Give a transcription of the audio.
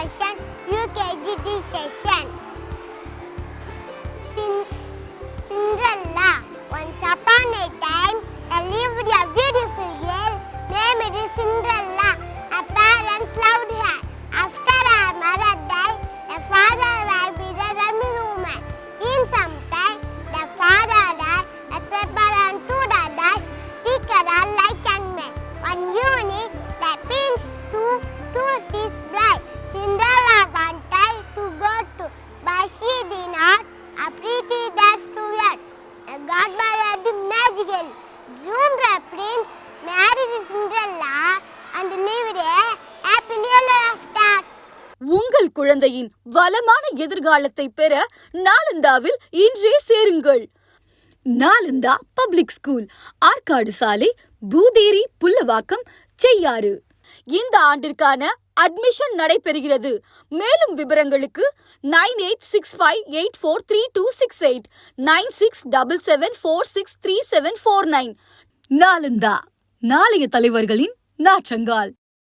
Station, UKG station. Cinderella. Once upon a time, there lived a beautiful girl named Cinderella. Her parents loved her. After her mother died, the father married a dummy woman. In some time, the father died. The separate two daughters treated her like young men. One evening, the prince chose his bride. Cinderella wanted to go to, but she did not. A pretty dress to wear. God married magically. Soon the prince married Cinderella and lived a happily ever after. உங்கள் குழந்தையின் வளமான எதிர்காலத்தை பெற நாலந்தாவில் இன்றே சேருங்கள். Nalanda public school, Arcot சாலை, பூதேரி, புல்லவாக்கம், செய்யாறு. இந்த ஆண்டிற்கான அட்மிஷன் நடைபெறுகிறது. மேலும் விவரங்களுக்கு 9865843268, 9677463749. நாலந்தா, நாளைய தலைவர்களின் நாற்றங்கால்.